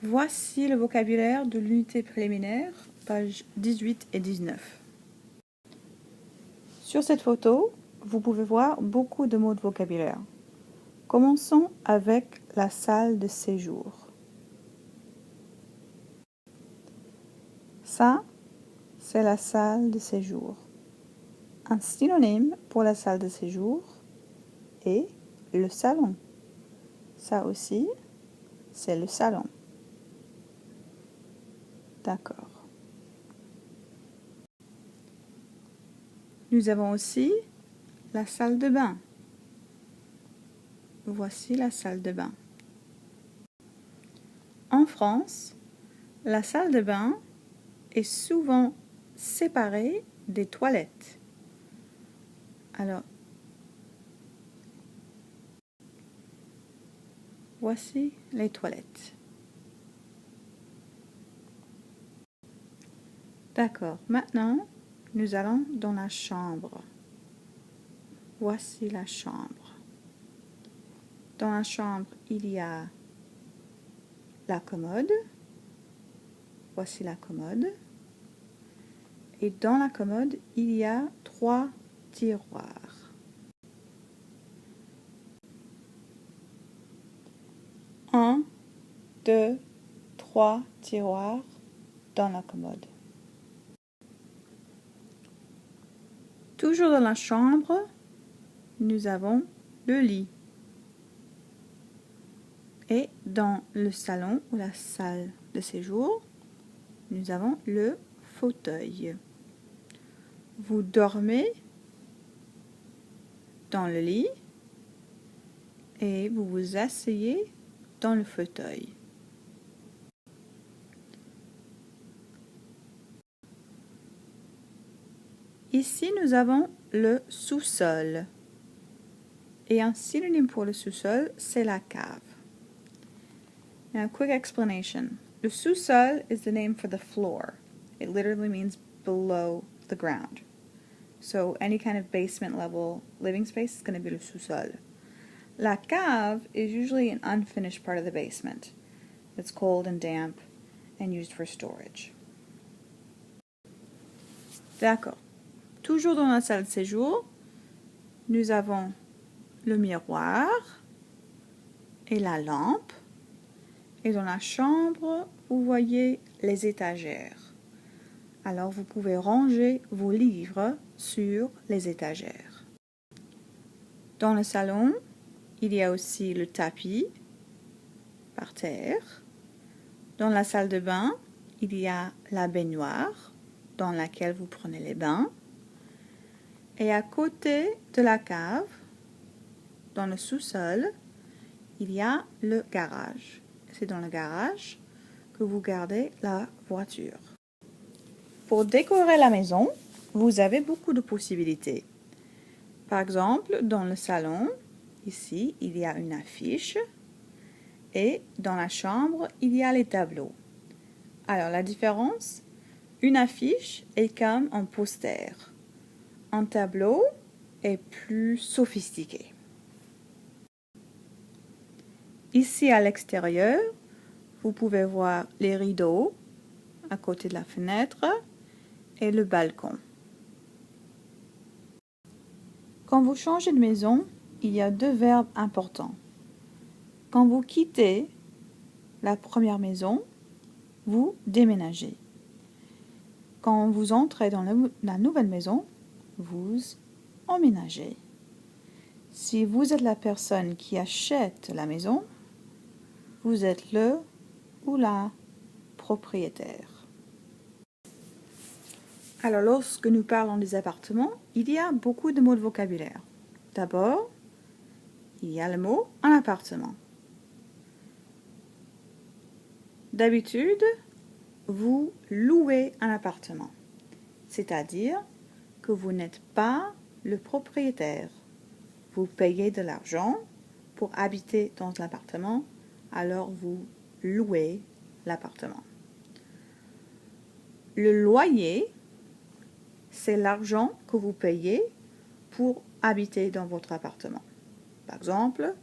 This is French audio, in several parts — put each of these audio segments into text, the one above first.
Voici le vocabulaire de l'unité préliminaire, pages 18 et 19. Sur cette photo, vous pouvez voir beaucoup de mots de vocabulaire. Commençons avec la salle de séjour. Ça, c'est la salle de séjour. Un synonyme pour la salle de séjour est le salon. Ça aussi, c'est le salon. D'accord. Nous avons aussi la salle de bain. Voici la salle de bain. En France, la salle de bain est souvent séparée des toilettes. Alors, voici les toilettes. D'accord, maintenant, nous allons dans la chambre. Voici la chambre. Dans la chambre, il y a la commode. Voici la commode. Et dans la commode, il y a 3 tiroirs. Un, 2, 3 tiroirs dans la commode. Toujours dans la chambre, nous avons le lit. Et dans le salon ou la salle de séjour, nous avons le fauteuil. Vous dormez dans le lit et vous vous asseyez dans le fauteuil. Ici, nous avons le sous-sol. Et un synonyme pour le sous-sol, c'est la cave. Now, quick explanation. The sous-sol is the name for the floor. It literally means below the ground. So any kind of basement level living space is going to be le sous-sol. La cave is usually an unfinished part of the basement. It's cold and damp and used for storage. D'accord. Toujours dans la salle de séjour, nous avons le miroir et la lampe. Et dans la chambre, vous voyez les étagères. Alors, vous pouvez ranger vos livres sur les étagères. Dans le salon, il y a aussi le tapis par terre. Dans la salle de bain, il y a la baignoire dans laquelle vous prenez les bains. Et à côté de la cave, dans le sous-sol, il y a le garage. C'est dans le garage que vous gardez la voiture. Pour décorer la maison, vous avez beaucoup de possibilités. Par exemple, dans le salon, ici, il y a une affiche. Et dans la chambre, il y a les tableaux. Alors, la différence, une affiche est comme un poster. Un tableau est plus sophistiqué. Ici, à l'extérieur, vous pouvez voir les rideaux à côté de la fenêtre et le balcon. Quand vous changez de maison, il y a 2 verbes importants. Quand vous quittez la première maison, vous déménagez. Quand vous entrez dans la nouvelle maison, vous emménagez. Si vous êtes la personne qui achète la maison, vous êtes le ou la propriétaire. Alors, lorsque nous parlons des appartements, il y a beaucoup de mots de vocabulaire. D'abord, il y a le mot « un appartement ». D'habitude, vous louez un appartement, c'est-à-dire que vous n'êtes pas le propriétaire. Vous payez de l'argent pour habiter dans l'appartement, alors vous louez l'appartement. Le loyer, c'est l'argent que vous payez pour habiter dans votre appartement. Par exemple,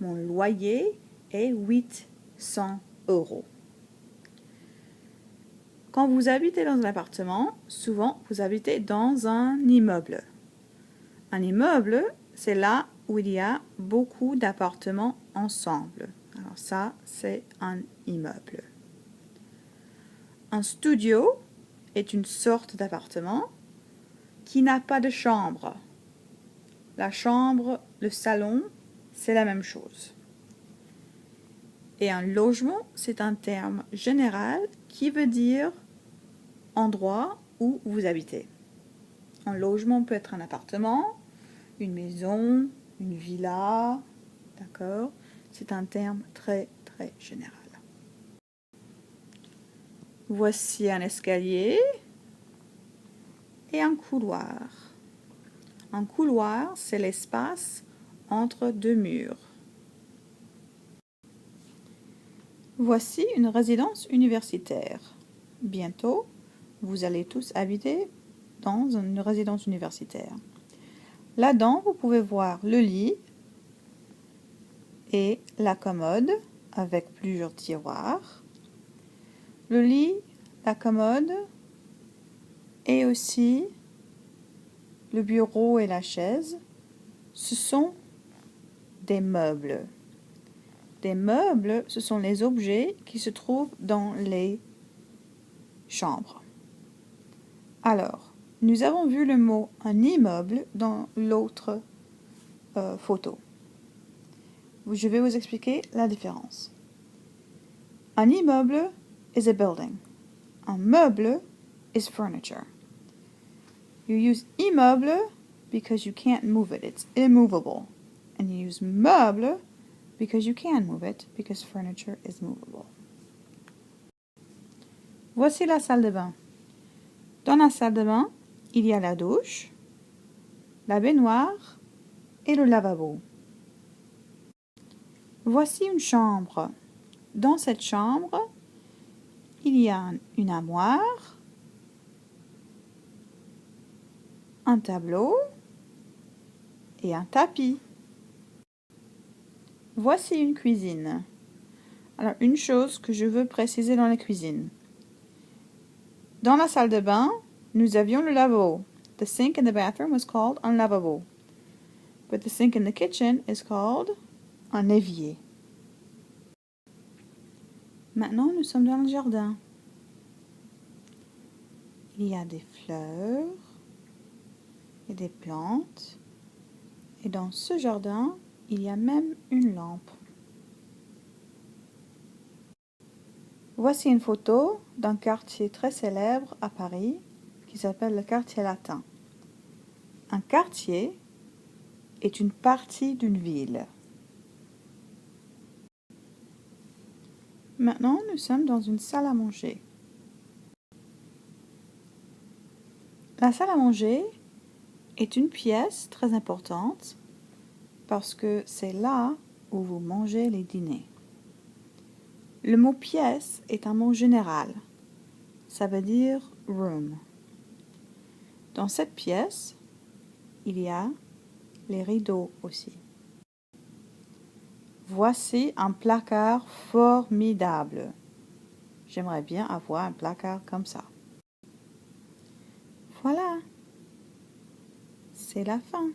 mon loyer est 800 €. quand vous habitez dans un appartement, souvent vous habitez dans un immeuble. Un immeuble, c'est là où il y a beaucoup d'appartements ensemble. Alors ça, c'est un immeuble. Un studio est une sorte d'appartement qui n'a pas de chambre. La chambre, le salon, c'est la même chose. Et un logement, c'est un terme général qui veut dire endroit où vous habitez. Un logement peut être un appartement, une maison, une villa, d'accord? C'est un terme très, très général. Voici un escalier et un couloir. Un couloir, c'est l'espace entre deux murs. Voici une résidence universitaire. Bientôt, vous allez tous habiter dans une résidence universitaire. Là-dedans, vous pouvez voir le lit et la commode avec plusieurs tiroirs. Le lit, la commode et aussi le bureau et la chaise, ce sont des meubles. Des meubles, ce sont les objets qui se trouvent dans les chambres. Alors, nous avons vu le mot un immeuble dans l'autre photo. Je vais vous expliquer la différence. Un immeuble is a building. Un meuble is furniture. You use immeuble because you can't move it. It's immovable. And you use meuble because you can move it because furniture is movable. Voici la salle de bain. Dans la salle de bain, il y a la douche, la baignoire et le lavabo. Voici une chambre. Dans cette chambre, il y a une armoire, un tableau et un tapis. Voici une cuisine. Alors, une chose que je veux préciser dans la cuisine. Dans la salle de bain, nous avions le lavabo. The sink in the bathroom was called un lavabo. But the sink in the kitchen is called un évier. Maintenant, nous sommes dans le jardin. Il y a des fleurs et des plantes. Et dans ce jardin, il y a même une lampe. Voici une photo d'un quartier très célèbre à Paris qui s'appelle le quartier latin. Un quartier est une partie d'une ville. Maintenant, nous sommes dans une salle à manger. La salle à manger est une pièce très importante parce que c'est là où vous mangez les dîners. Le mot pièce est un mot général. Ça veut dire room. Dans cette pièce, il y a les rideaux aussi. Voici un placard formidable. J'aimerais bien avoir un placard comme ça. Voilà, c'est la fin.